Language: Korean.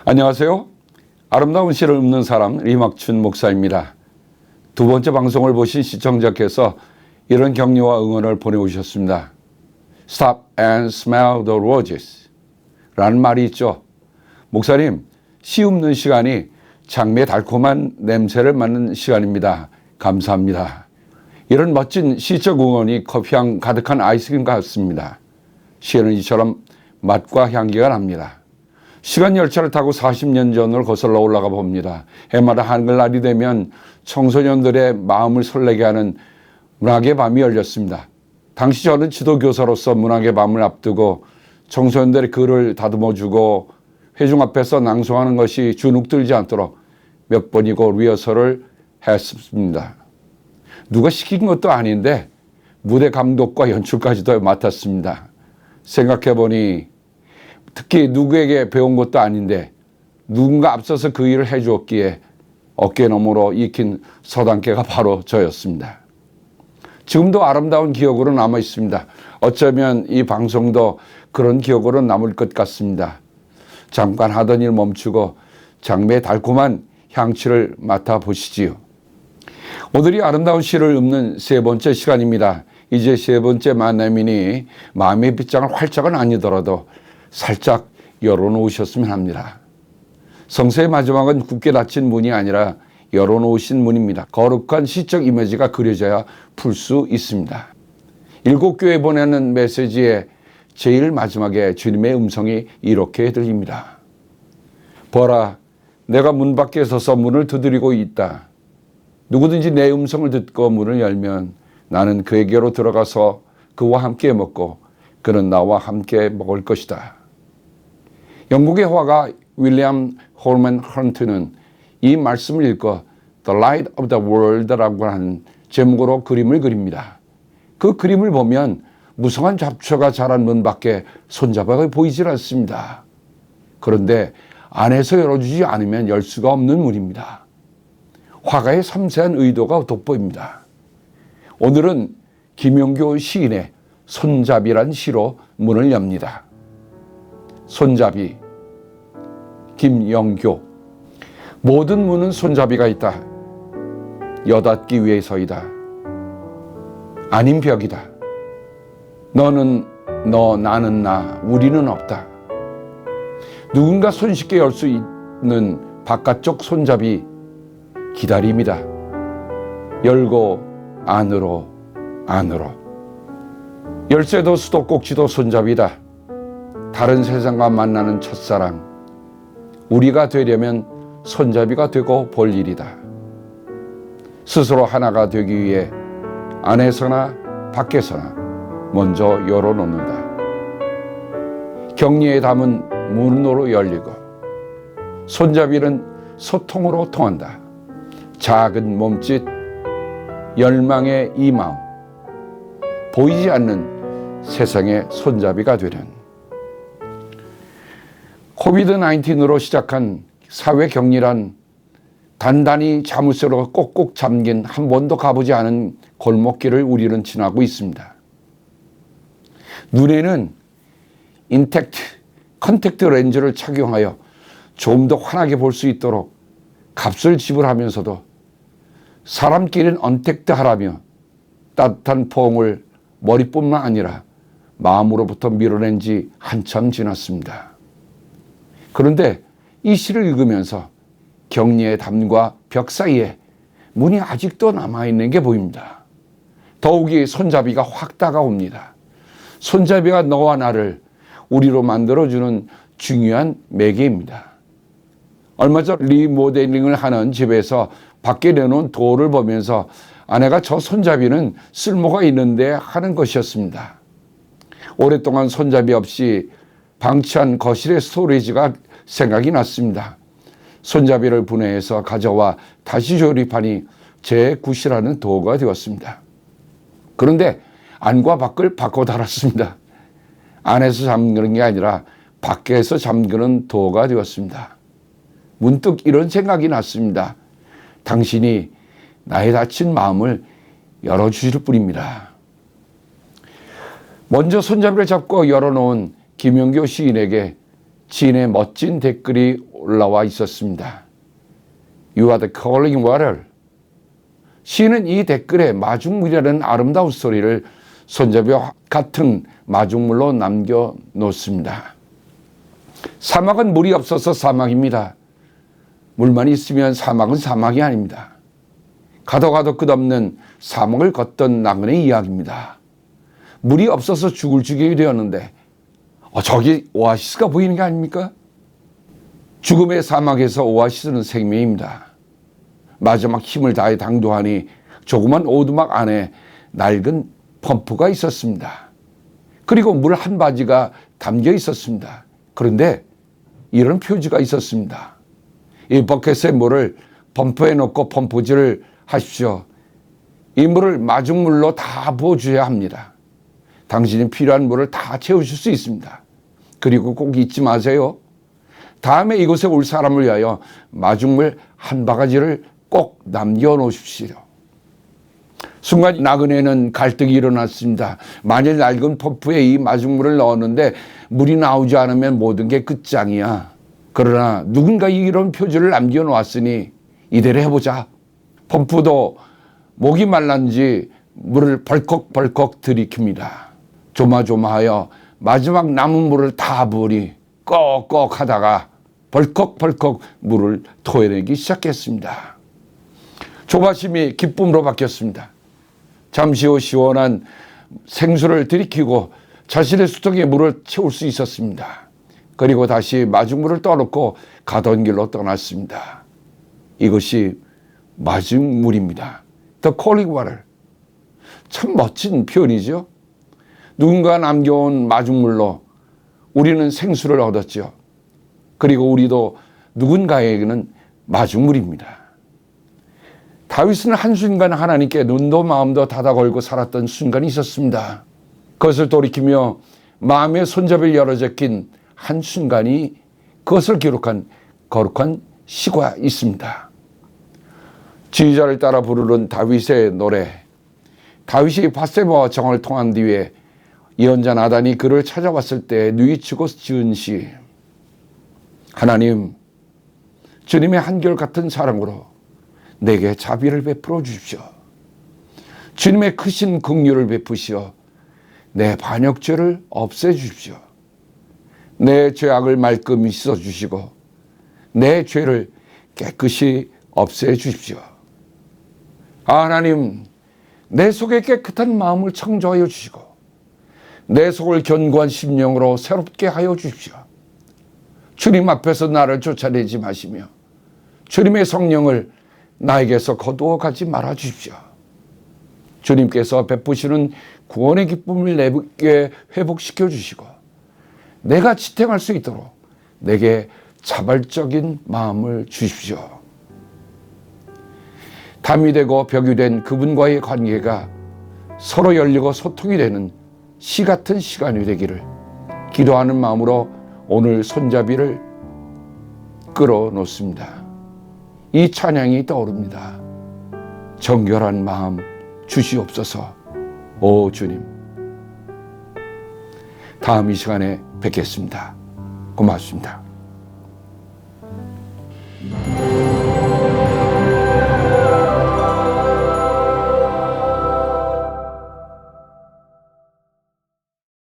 안녕하세요. 아름다운 시를 읊는 사람 리막춘 목사입니다. 두 번째 방송을 보신 시청자께서 이런 격려와 응원을 보내오셨습니다. Stop and smell the roses 라는 말이 있죠. 목사님, 시 읊는 시간이 장미의 달콤한 냄새를 맡는 시간입니다. 감사합니다. 이런 멋진 시적 응원이 커피향 가득한 아이스크림 같습니다. 시에는 이처럼 맛과 향기가 납니다. 시간 열차를 타고 40년 전을 거슬러 올라가 봅니다. 해마다 한글날이 되면 청소년들의 마음을 설레게 하는 문학의 밤이 열렸습니다. 당시 저는 지도교사로서 문학의 밤을 앞두고 청소년들의 글을 다듬어주고 회중 앞에서 낭송하는 것이 주눅들지 않도록 몇 번이고 리허설을 했습니다. 누가 시킨 것도 아닌데 무대 감독과 연출까지도 맡았습니다. 생각해보니 특히 누구에게 배운 것도 아닌데 누군가 앞서서 그 일을 해주었기에 어깨 너머로 익힌 서당계가 바로 저였습니다. 지금도 아름다운 기억으로 남아 있습니다. 어쩌면 이 방송도 그런 기억으로 남을 것 같습니다. 잠깐 하던 일 멈추고 장미의 달콤한 향취를 맡아보시지요. 오늘이 아름다운 시를 읊는 세 번째 시간입니다. 이제 세 번째 만남이니 마음의 빗장을 활짝은 아니더라도 살짝 열어놓으셨으면 합니다. 성서의 마지막은 굳게 닫힌 문이 아니라 열어놓으신 문입니다. 거룩한 시적 이미지가 그려져야 풀 수 있습니다. 7교회 보내는 메시지의 제일 마지막에 주님의 음성이 이렇게 들립니다. 보라, 내가 문 밖에 서서 문을 두드리고 있다. 누구든지 내 음성을 듣고 문을 열면 나는 그에게로 들어가서 그와 함께 먹고 그는 나와 함께 먹을 것이다. 영국의 화가 윌리엄 홀맨 헌트는 이 말씀을 읽고 The Light of the World라고 하는 제목으로 그림을 그립니다. 그 그림을 보면 무성한 잡초가 자란 문 밖에 손잡이가 보이질 않습니다. 그런데 안에서 열어주지 않으면 열 수가 없는 문입니다. 화가의 섬세한 의도가 돋보입니다. 오늘은 김용교 시인의 손잡이란 시로 문을 엽니다. 손잡이, 김영교. 모든 문은 손잡이가 있다. 여닫기 위해서이다. 아닌 벽이다. 너는 너, 나는 나, 우리는 없다. 누군가 손쉽게 열 수 있는 바깥쪽 손잡이, 기다림이다. 열고 안으로, 안으로. 열쇠도 수도꼭지도 손잡이다. 다른 세상과 만나는 첫사랑. 우리가 되려면 손잡이가 되고 볼 일이다. 스스로 하나가 되기 위해 안에서나 밖에서나 먼저 열어놓는다. 격리에 담은 문으로 열리고 손잡이는 소통으로 통한다. 작은 몸짓, 열망의 이 마음, 보이지 않는 세상의 손잡이가 되는 코비드-19으로 시작한 사회 격리란 단단히 자물쇠로 꼭꼭 잠긴 한 번도 가보지 않은 골목길을 우리는 지나고 있습니다. 눈에는 컨택트 렌즈를 착용하여 좀 더 환하게 볼 수 있도록 값을 지불하면서도 사람끼리는 언택트하라며 따뜻한 포옹을 머리뿐만 아니라 마음으로부터 밀어낸 지 한참 지났습니다. 그런데 이 시를 읽으면서 격리의 담과 벽 사이에 문이 아직도 남아있는 게 보입니다. 더욱이 손잡이가 확 다가옵니다. 손잡이가 너와 나를 우리로 만들어주는 중요한 매개입니다. 얼마 전 리모델링을 하는 집에서 밖에 내놓은 도어를 보면서 아내가 저 손잡이는 쓸모가 있는데 하는 것이었습니다. 오랫동안 손잡이 없이 방치한 거실의 스토리지가 생각이 났습니다. 손잡이를 분해해서 가져와 다시 조립하니 제 굿이라는 도어가 되었습니다. 그런데 안과 밖을 바꿔 달았습니다. 안에서 잠그는 게 아니라 밖에서 잠그는 도어가 되었습니다. 문득 이런 생각이 났습니다. 당신이 나의 닫힌 마음을 열어주실 뿐입니다. 먼저 손잡이를 잡고 열어놓은 김용교 시인에게 지인의 멋진 댓글이 올라와 있었습니다. You are the calling water. 시인은 이 댓글에 마중물이라는 아름다운 소리를 손잡이와 같은 마중물로 남겨놓습니다. 사막은 물이 없어서 사막입니다. 물만 있으면 사막은 사막이 아닙니다. 가도 가도 끝없는 사막을 걷던 나그네의 이야기입니다. 물이 없어서 죽을 지경이 되었는데 저기 오아시스가 보이는 게 아닙니까? 죽음의 사막에서 오아시스는 생명입니다. 마지막 힘을 다해 당도하니 조그만 오두막 안에 낡은 펌프가 있었습니다. 그리고 물 한 바지가 담겨 있었습니다. 그런데 이런 표지가 있었습니다. 이 버켓의 물을 펌프에 넣고 펌프질을 하십시오. 이 물을 마중물로 다 부어줘야 합니다. 당신이 필요한 물을 다 채우실 수 있습니다. 그리고 꼭 잊지 마세요. 다음에 이곳에 올 사람을 위하여 마중물 한 바가지를 꼭 남겨놓으십시오. 순간 나그네는 갈등이 일어났습니다. 만일 낡은 펌프에 이 마중물을 넣었는데 물이 나오지 않으면 모든 게 끝장이야. 그러나 누군가 이런 표지를 남겨놓았으니 이대로 해보자. 펌프도 목이 말랐는지 물을 벌컥벌컥 들이킵니다. 조마조마하여 마지막 남은 물을 다 부으니 꺽꺽 하다가 벌컥벌컥 물을 토해내기 시작했습니다. 조바심이 기쁨으로 바뀌었습니다. 잠시 후 시원한 생수를 들이키고 자신의 수통에 물을 채울 수 있었습니다. 그리고 다시 마중물을 떠놓고 가던 길로 떠났습니다. 이것이 마중물입니다. The calling water. 참 멋진 표현이죠. 누군가 남겨온 마중물로 우리는 생수를 얻었죠. 그리고 우리도 누군가에게는 마중물입니다. 다윗은 한순간 하나님께 눈도 마음도 닫아 걸고 살았던 순간이 있었습니다. 그것을 돌이키며 마음의 손잡이를 열어 제낀 한순간이 그것을 기록한 거룩한 시가 있습니다. 지휘자를 따라 부르는 다윗의 노래. 다윗이 밧세바와 정을 통한 뒤에 예언자 나단이 그를 찾아왔을 때 뉘우치고 지은 시. 하나님, 주님의 한결같은 사랑으로 내게 자비를 베풀어 주십시오. 주님의 크신 긍휼을 베푸시어 내 반역죄를 없애 주십시오. 내 죄악을 말끔히 씻어 주시고 내 죄를 깨끗이 없애 주십시오. 하나님, 내 속에 깨끗한 마음을 창조하여 주시고 내 속을 견고한 심령으로 새롭게 하여 주십시오. 주님 앞에서 나를 쫓아내지 마시며 주님의 성령을 나에게서 거두어 가지 말아 주십시오. 주님께서 베푸시는 구원의 기쁨을 내게 회복시켜 주시고 내가 지탱할 수 있도록 내게 자발적인 마음을 주십시오. 담이 되고 벽이 된 그분과의 관계가 서로 열리고 소통이 되는 시 같은 시간이 되기를 기도하는 마음으로 오늘 손잡이를 끌어놓습니다. 이 찬양이 떠오릅니다. 정결한 마음 주시옵소서. 오 주님. 다음 이 시간에 뵙겠습니다. 고맙습니다.